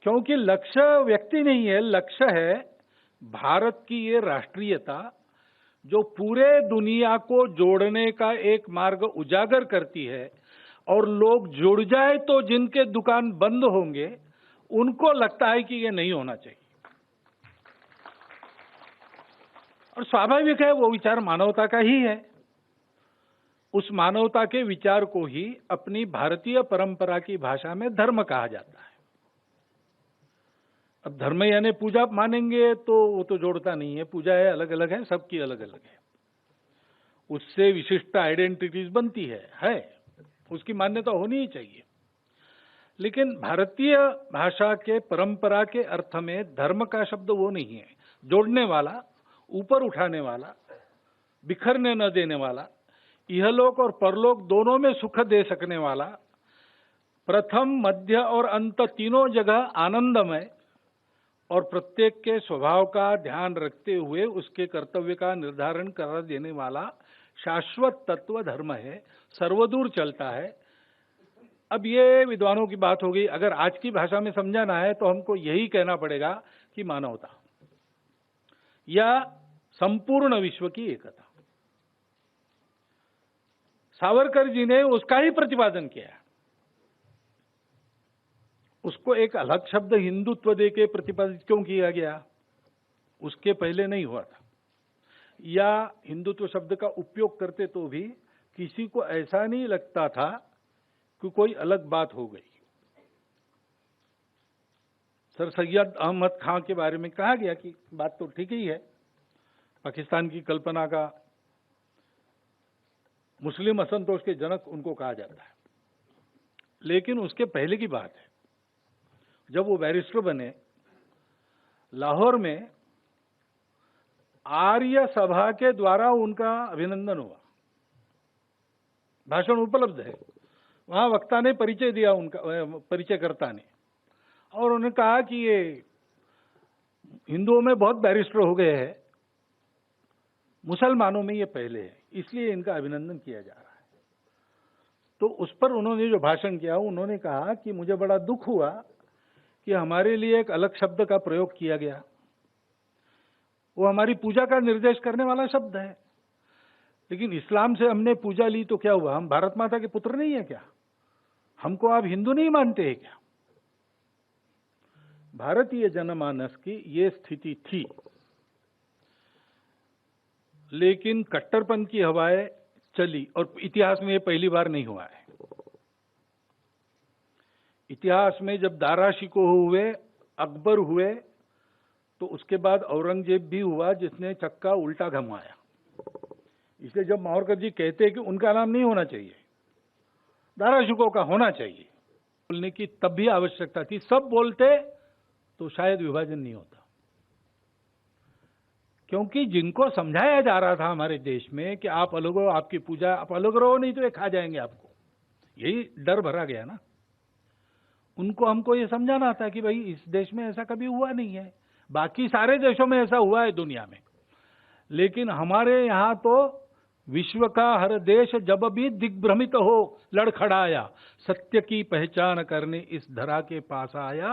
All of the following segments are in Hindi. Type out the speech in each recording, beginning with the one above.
क्योंकि लक्ष्य व्यक्ति नहीं है, लक्ष्य है भारत की ये राष्ट्रीयता जो पूरे दुनिया को जोड़ने का एक मार्ग उजागर करती है। और लोग जुड़ जाए तो जिनके दुकान बंद होंगे उनको लगता है कि ये नहीं होना चाहिए। और स्वाभाविक है, वो विचार मानवता का ही है। उस मानवता के विचार को ही अपनी भारतीय परंपरा की भाषा में धर्म कहा जाता है। अब धर्म यानी पूजा मानेंगे तो वो तो जोड़ता नहीं है, पूजा है, अलग अलग है, सबकी अलग अलग है, उससे विशिष्ट आइडेंटिटीज बनती है, उसकी मान्यता होनी ही चाहिए। लेकिन भारतीय भाषा के परंपरा के अर्थ में धर्म का शब्द वो नहीं है, जोड़ने वाला, ऊपर उठाने वाला, बिखरने न देने वाला, इहलोक और परलोक दोनों में सुख दे सकने वाला, प्रथम मध्य और अंत तीनों जगह आनंदमय और प्रत्येक के स्वभाव का ध्यान रखते हुए उसके कर्तव्य का निर्धारण कर देने वाला शाश्वत तत्व धर्म है, सर्वदूर चलता है। अब ये विद्वानों की बात हो गई। अगर आज की भाषा में समझाना है तो हमको यही कहना पड़ेगा कि मानवता या संपूर्ण विश्व की एकता। सावरकर जी ने उसका ही प्रतिपादन किया। उसको एक अलग शब्द हिंदुत्व दे के प्रतिपादित क्यों किया गया? उसके पहले नहीं हुआ था। या हिंदुत्व शब्द का उपयोग करते तो भी किसी को ऐसा नहीं लगता था कि कोई अलग बात हो गई। सर सैयद अहमद खां के बारे में कहा गया कि बात तो ठीक ही है, पाकिस्तान की कल्पना का मुस्लिम असंतोष के जनक उनको कहा जाता है। लेकिन उसके पहले की बात है, जब वो बैरिस्टर बने, लाहौर में आर्य सभा के द्वारा उनका अभिनंदन हुआ। भाषण उपलब्ध है, वहां वक्ता ने परिचय दिया, उनका परिचयकर्ता ने, और उन्होंने कहा कि ये हिंदुओं में बहुत बैरिस्टर हो गए हैं, मुसलमानों में ये पहले है, इसलिए इनका अभिनंदन किया जा रहा है। तो उस पर उन्होंने जो भाषण किया, उन्होंने कहा कि मुझे बड़ा दुख हुआ कि हमारे लिए एक अलग शब्द का प्रयोग किया गया। वो हमारी पूजा का निर्देश करने वाला शब्द है, लेकिन इस्लाम से हमने पूजा ली तो क्या हुआ? हम भारत माता के पुत्र नहीं है क्या? हमको आप हिंदू नहीं मानते हैं क्या? भारतीय जनमानस की ये स्थिति थी, लेकिन कट्टरपन की हवाएं चली और इतिहास में ये पहली बार नहीं हुआ है। इतिहास में जब दारा शिकोह हुए, अकबर हुए, तो उसके बाद औरंगजेब भी हुआ जिसने चक्का उल्टा घुमाया। इसलिए जब मावरकर जी कहते हैं कि उनका नाम नहीं होना चाहिए, दारा शिकोह का होना चाहिए, बोलने की तब भी आवश्यकता थी। सब बोलते तो शायद विभाजन नहीं होता, क्योंकि जिनको समझाया जा रहा था हमारे देश में कि आप अलग हो, आपकी पूजा, आप अलग रहो, नहीं तो ये खा जाएंगे आपको, यही डर भरा गया ना। उनको हमको ये समझाना था कि भाई इस देश में ऐसा कभी हुआ नहीं है, बाकी सारे देशों में ऐसा हुआ है दुनिया में, लेकिन हमारे यहाँ तो विश्व का हर देश जब भी दिग्भ्रमित हो लड़खड़ाया, सत्य की पहचान करने इस धरा के पास आया,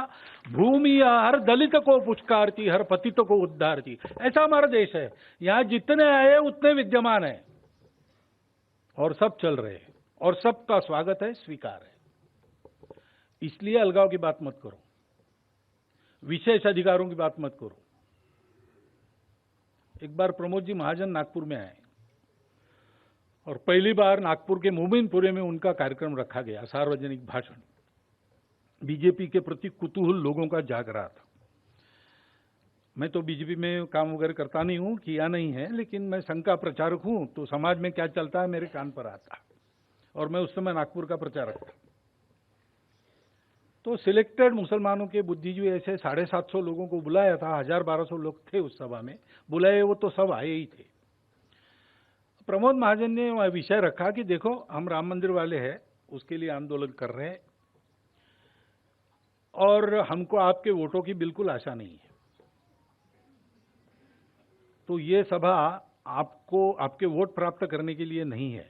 भूमि हर दलित को पुचकारती, हर पतित को उद्धारती। ऐसा हमारा देश है, यहाँ जितने आए उतने विद्यमान है और सब चल रहे हैं और सबका स्वागत है, स्वीकार है। इसलिए अलगाव की बात मत करो, विशेष अधिकारों की बात मत करो। एक बार प्रमोद जी महाजन नागपुर में आए और पहली बार नागपुर के मोमिनपुरे में उनका कार्यक्रम रखा गया, सार्वजनिक भाषण। बीजेपी के प्रति कुतूहल लोगों का जाग रहा था। मैं तो बीजेपी में काम वगैरह करता नहीं हूं, किया नहीं है, लेकिन मैं संघ का प्रचारक हूं, तो समाज में क्या चलता है मेरे कान पर आता है, और मैं उस समय नागपुर का प्रचारक था। तो सिलेक्टेड मुसलमानों के बुद्धिजीवी ऐसे 750 लोगों को बुलाया था, 1000-1200 लोग थे उस सभा में, बुलाए वो तो सब आए ही थे। प्रमोद महाजन ने वह विषय रखा कि देखो हम राम मंदिर वाले हैं, उसके लिए आंदोलन कर रहे हैं और हमको आपके वोटों की बिल्कुल आशा नहीं है, तो ये सभा आपको आपके वोट प्राप्त करने के लिए नहीं है,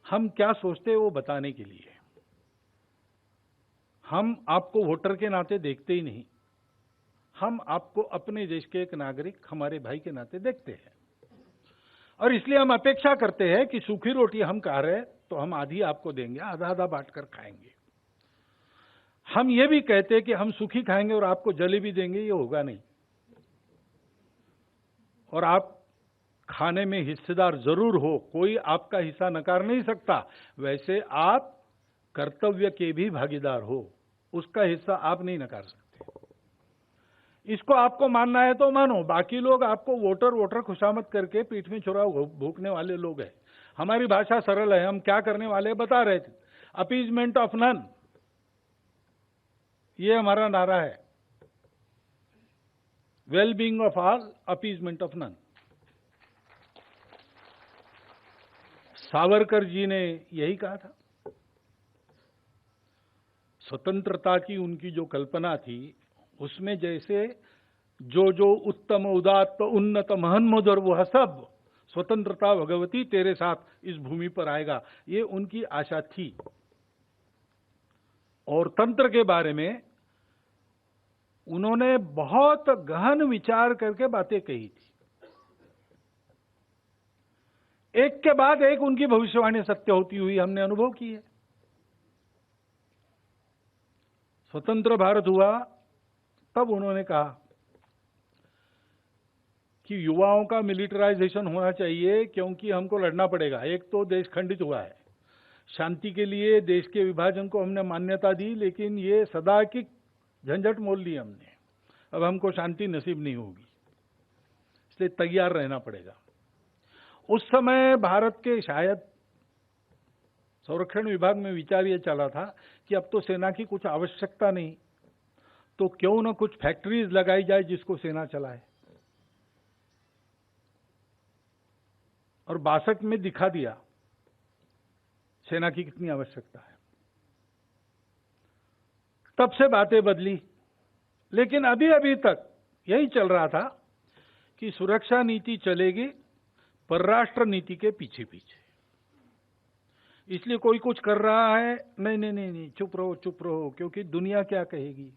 हम क्या सोचते हैं वो बताने के लिए। हम आपको वोटर के नाते देखते ही नहीं, हम आपको अपने देश के एक नागरिक, हमारे भाई के नाते देखते हैं। और इसलिए हम अपेक्षा करते हैं कि सूखी रोटी हम खा रहे हैं तो हम आधी आपको देंगे, आधा आधा बांटकर खाएंगे। हम ये भी कहते हैं कि हम सूखी खाएंगे और आपको जलेबी देंगे, ये होगा नहीं। और आप खाने में हिस्सेदार जरूर हो, कोई आपका हिस्सा नकार नहीं सकता, वैसे आप कर्तव्य के भी भागीदार हो, उसका हिस्सा आप नहीं नकार सकते। इसको आपको मानना है तो मानो, बाकी लोग आपको वोटर खुशामद करके पीठ में छुरा भूखने वाले लोग हैं। हमारी भाषा सरल है, हम क्या करने वाले बता रहे थे, अपीजमेंट ऑफ नन, ये हमारा नारा है। Well being of all, appeasement of none. Savarkar ji ने यही कहा था। स्वतंत्रता की उनकी जो कल्पना थी, उसमें जैसे जो उत्तम उदात्त उन्नत महन मधुर वह सब, स्वतंत्रता भगवती तेरे साथ इस भूमि पर आएगा, ये उनकी आशा थी। और तंत्र के बारे में उन्होंने बहुत गहन विचार करके बातें कही थी। एक के बाद एक उनकी भविष्यवाणी सत्य होती हुई हमने अनुभव की है। स्वतंत्र भारत हुआ तब उन्होंने कहा कि युवाओं का मिलिटराइजेशन होना चाहिए, क्योंकि हमको लड़ना पड़ेगा। एक तो देश खंडित हुआ है, शांति के लिए देश के विभाजन को हमने मान्यता दी, लेकिन ये सदा की झंझट मोल ली हमने, अब हमको शांति नसीब नहीं होगी, इसलिए तैयार रहना पड़ेगा। उस समय भारत के शायद संरक्षण विभाग में विचार ये चला था कि अब तो सेना की कुछ आवश्यकता नहीं, तो क्यों न कुछ फैक्ट्रीज लगाई जाए जिसको सेना चलाए। और 62 में दिखा दिया सेना की कितनी आवश्यकता है। तब से बातें बदली, लेकिन अभी अभी तक यही चल रहा था कि सुरक्षा नीति चलेगी परराष्ट्र नीति के पीछे पीछे। इसलिए कोई कुछ कर रहा है, नहीं नहीं नहीं नहीं, चुप रहो, क्योंकि दुनिया क्या कहेगी।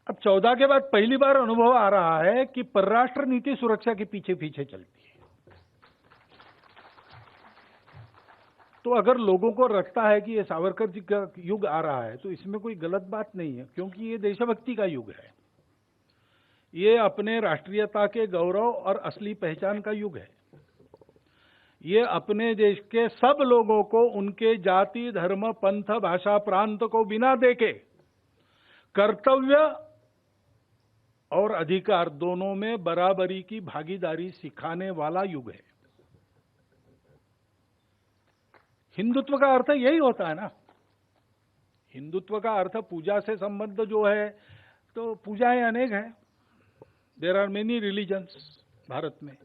अब 14 के बाद पहली बार अनुभव आ रहा है कि परराष्ट्र नीति सुरक्षा के पीछे पीछे चलती है। तो अगर लोगों को लगता है कि ये सावरकर जी का युग आ रहा है, तो इसमें कोई गलत बात नहीं है, क्योंकि ये देशभक्ति का युग है, ये अपने राष्ट्रीयता के गौरव और असली पहचान का युग है। ये अपने देश के सब लोगों को उनके जाति, धर्म, पंथ, भाषा, प्रांत को बिना देखे कर्तव्य और अधिकार दोनों में बराबरी की भागीदारी सिखाने वाला युग है। हिंदुत्व का अर्थ यही होता है ना। हिंदुत्व का अर्थ पूजा से संबंध जो है, तो पूजाएं अनेक हैं, there are many religions Bharat में,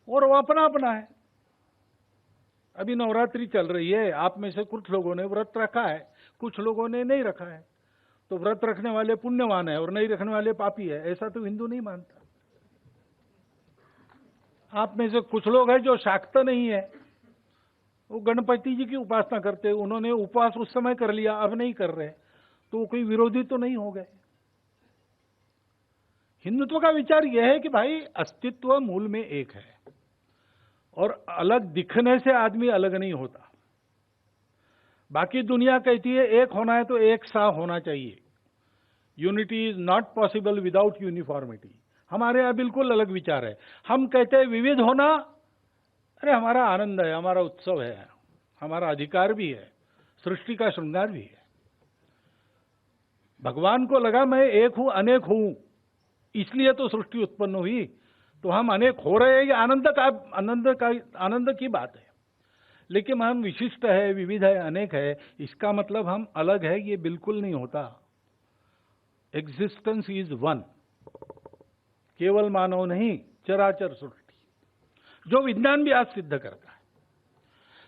और वो अपना अपना है। अभी नवरात्रि चल रही है, आप में से कुछ लोगों ने व्रत रखा है, कुछ लोगों ने नहीं रखा है, तो व्रत रखने वाले पुण्यवान है और नहीं रखने वाले पापी है, ऐसा तो हिंदू नहीं मानता। आप में से कुछ लोग हैं जो शाक्त नहीं है, वो गणपति जी की उपासना करते हैं, उन्होंने उपवास उस समय कर लिया, अब नहीं कर रहे, तो कोई विरोधी तो नहीं हो गए। हिंदुत्व का विचार यह है कि भाई अस्तित्व मूल में एक है, और अलग दिखने से आदमी अलग नहीं होता। बाकी दुनिया कहती है एक होना है तो एक सा होना चाहिए, unity is not possible without uniformity. हमारे यहां बिल्कुल अलग विचार है। हम कहते हैं विविध होना, अरे हमारा आनंद है, हमारा उत्सव है, हमारा अधिकार भी है, सृष्टि का श्रृंगार भी है। भगवान को लगा मैं एक हूं, अनेक हूं, इसलिए तो सृष्टि उत्पन्न हुई, तो हम अनेक हो रहे हैं, ये आनंद की बात है। लेकिन हम विशिष्ट है, विविध है, अनेक है, इसका मतलब हम अलग है, ये बिल्कुल नहीं होता। एग्जिस्टेंस इज वन, केवल मानव नहीं, चराचर सृष्टि, जो विज्ञान भी आज सिद्ध करता है।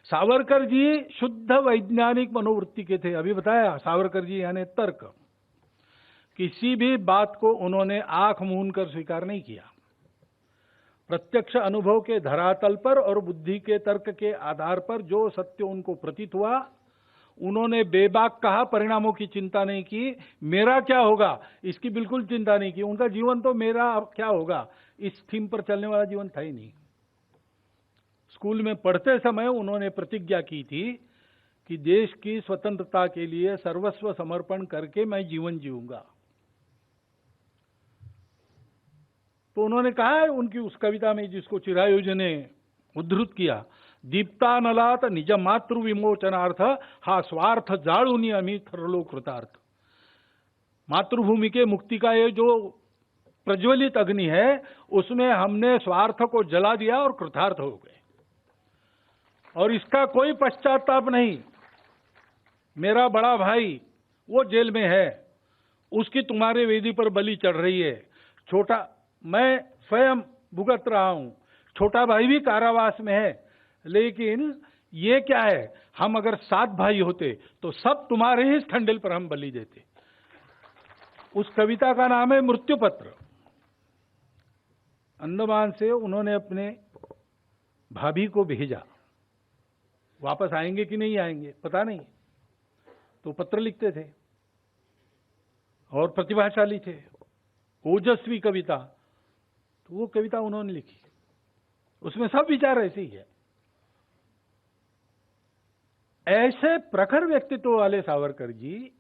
सावरकर जी शुद्ध वैज्ञानिक मनोवृत्ति के थे। अभी बताया, सावरकर जी यानी तर्क, किसी भी बात को उन्होंने आंख मूंद कर स्वीकार नहीं किया। प्रत्यक्ष अनुभव के धरातल पर और बुद्धि के तर्क के आधार पर जो सत्य उनको प्रतीत हुआ, उन्होंने बेबाक कहा, परिणामों की चिंता नहीं की। मेरा क्या होगा इसकी बिल्कुल चिंता नहीं की। उनका जीवन तो मेरा क्या होगा इस थीम पर चलने वाला जीवन था ही नहीं। स्कूल में पढ़ते समय उन्होंने प्रतिज्ञा की थी कि देश की स्वतंत्रता के लिए सर्वस्व समर्पण करके मैं जीवन जीऊंगा। तो उन्होंने कहा है उनकी उस कविता में, जिसको चिरायु जी ने उद्धृत किया, दीप्तानलात निज मातृ विमोचनार्थ हा स्वार्थ जाळूनी आम्ही ठरलो कृतार्थ। मातृभूमि के मुक्ति का ये जो प्रज्वलित अग्नि है, उसमें हमने स्वार्थ को जला दिया और कृतार्थ हो गए, और इसका कोई पश्चाताप नहीं। मेरा बड़ा भाई वो जेल में है, उसकी तुम्हारे वेदी पर बलि चढ़ रही है। छोटा, मैं स्वयं भुगत रहा हूं, छोटा भाई भी कारावास में है, लेकिन ये क्या है, हम अगर 7 भाई होते तो सब तुम्हारे ही ठंडेल पर हम बलि देते। उस कविता का नाम है मृत्यु पत्र। अंडमान से उन्होंने अपने भाभी को भेजा, वापस आएंगे कि नहीं आएंगे पता नहीं, तो पत्र लिखते थे और प्रतिभाशाली थे, ओजस्वी कविता। तो वो कविता उन्होंने लिखी, उसमें सब विचार ऐसे ही है। ऐसे प्रखर व्यक्तित्व वाले सावरकर जी,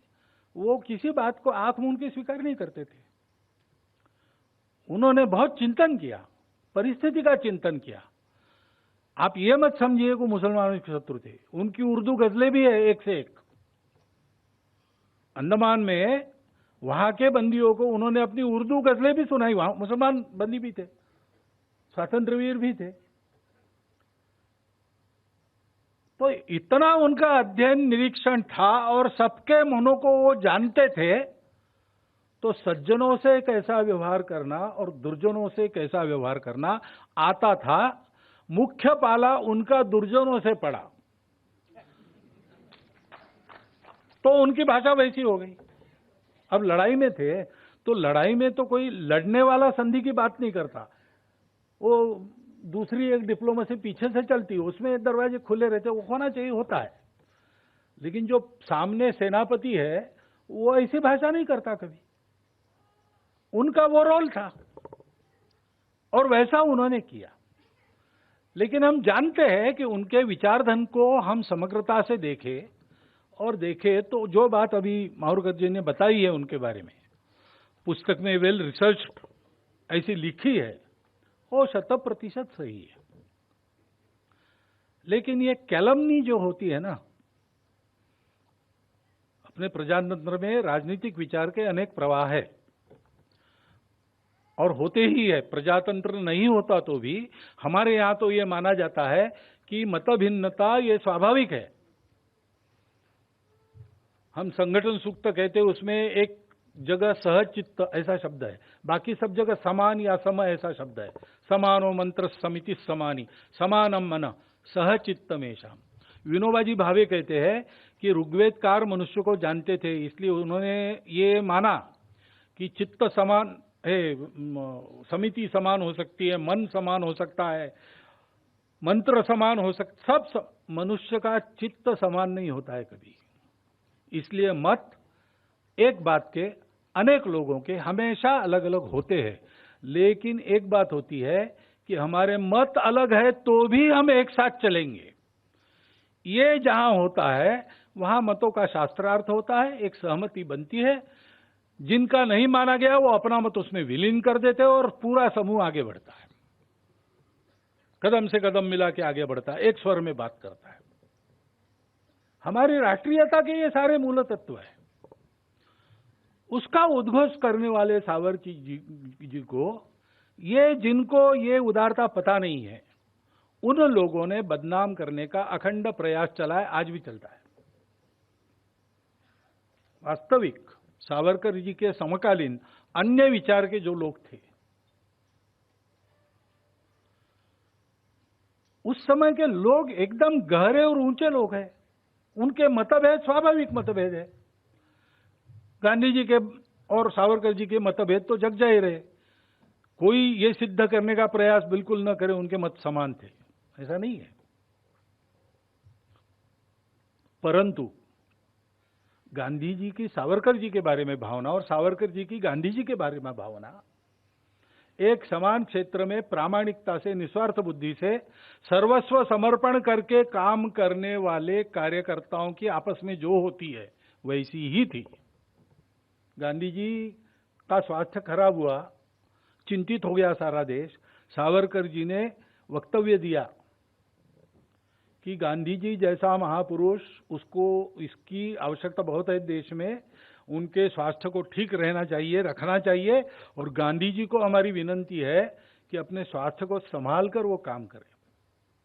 वो किसी बात को आंख मूंद के स्वीकार नहीं करते थे। उन्होंने बहुत चिंतन किया, परिस्थिति का चिंतन किया। आप ये मत समझिए कि मुसलमानों के शत्रु थे। उनकी उर्दू गजलें भी है एक से एक। अंडमान में वहां के बंदियों को उन्होंने अपनी उर्दू गजलें भी सुनाई। वहां मुसलमान बंदी भी थे, स्वातंत्रवीर भी थे। तो इतना उनका अध्ययन निरीक्षण था और सबके मनों को वो जानते थे। तो सज्जनों से कैसा व्यवहार करना और दुर्जनों से कैसा व्यवहार करना आता था। मुख्य पाला उनका दुर्जनों से पड़ा, तो उनकी भाषा वैसी हो गई। अब लड़ाई में थे तो लड़ाई में तो कोई लड़ने वाला संधि की बात नहीं करता, वो दूसरी एक डिप्लोमेसी पीछे से चलती है, उसमें दरवाजे खुले रहते, वो होना चाहिए, होता है। लेकिन जो सामने सेनापति है वो ऐसी भाषा नहीं करता कभी। उनका वो रोल था और वैसा उन्होंने किया। लेकिन हम जानते हैं कि उनके विचारधन को हम समग्रता से देखें और देखें तो जो बात अभी मावरकर जी ने बताई है उनके बारे में, पुस्तक में वेल रिसर्च ऐसी लिखी है, वो 100% सही है। लेकिन ये कैलमनी जो होती है ना, अपने प्रजातंत्र में राजनीतिक विचार के अनेक प्रवाह है और होते ही है। प्रजातंत्र नहीं होता तो भी हमारे यहां तो ये माना जाता है कि मतभिन्नता ये स्वाभाविक है। हम संगठन सूक्त कहते हैं, उसमें एक जगह सहचित्त ऐसा शब्द है, बाकी सब जगह समान या सम ऐसा शब्द है। समानो मंत्र समिति समानी समानम मन सहचित्तमेशा। विनोबाजी भावे कहते हैं कि ऋग्वेदकार मनुष्य को जानते थे, इसलिए उन्होंने ये माना कि चित्त समान है, समिति समान हो सकती है, मन समान हो सकता है, मंत्र समान हो सकता, सब मनुष्य का चित्त समान नहीं होता है कभी। इसलिए मत एक बात के अनेक लोगों के हमेशा अलग अलग होते हैं। लेकिन एक बात होती है कि हमारे मत अलग है तो भी हम एक साथ चलेंगे। ये जहां होता है वहां मतों का शास्त्रार्थ होता है, एक सहमति बनती है। जिनका नहीं माना गया वो अपना मत उसमें विलीन कर देते हैं और पूरा समूह आगे बढ़ता है, कदम से कदम मिला के आगे बढ़ता है, एक स्वर में बात करता है। हमारी राष्ट्रीयता के ये सारे मूल तत्व है। उसका उद्घोष करने वाले सावरकर जी को, ये जिनको ये उदारता पता नहीं है, उन लोगों ने बदनाम करने का अखंड प्रयास चला है, आज भी चलता है। वास्तविक सावरकर जी के समकालीन अन्य विचार के जो लोग थे, उस समय के लोग एकदम गहरे और ऊंचे लोग हैं। उनके मतभेद स्वाभाविक मतभेद है। गांधी जी के और सावरकर जी के मतभेद तो जग जाहिर है। कोई ये सिद्ध करने का प्रयास बिल्कुल न करे उनके मत समान थे, ऐसा नहीं है। परंतु गांधी जी की सावरकर जी के बारे में भावना और सावरकर जी की गांधी जी के बारे में भावना एक समान क्षेत्र में प्रामाणिकता से, निस्वार्थ बुद्धि से, सर्वस्व समर्पण करके काम करने वाले कार्यकर्ताओं की आपस में जो होती है वैसी ही थी। गांधी जी का स्वास्थ्य खराब हुआ, चिंतित हो गया सारा देश। सावरकर जी ने वक्तव्य दिया कि गांधी जी जैसा महापुरुष, उसको इसकी आवश्यकता बहुत है देश में, उनके स्वास्थ्य को ठीक रहना चाहिए, रखना चाहिए, और गांधी जी को हमारी विनती है कि अपने स्वास्थ्य को संभाल कर वो काम करें।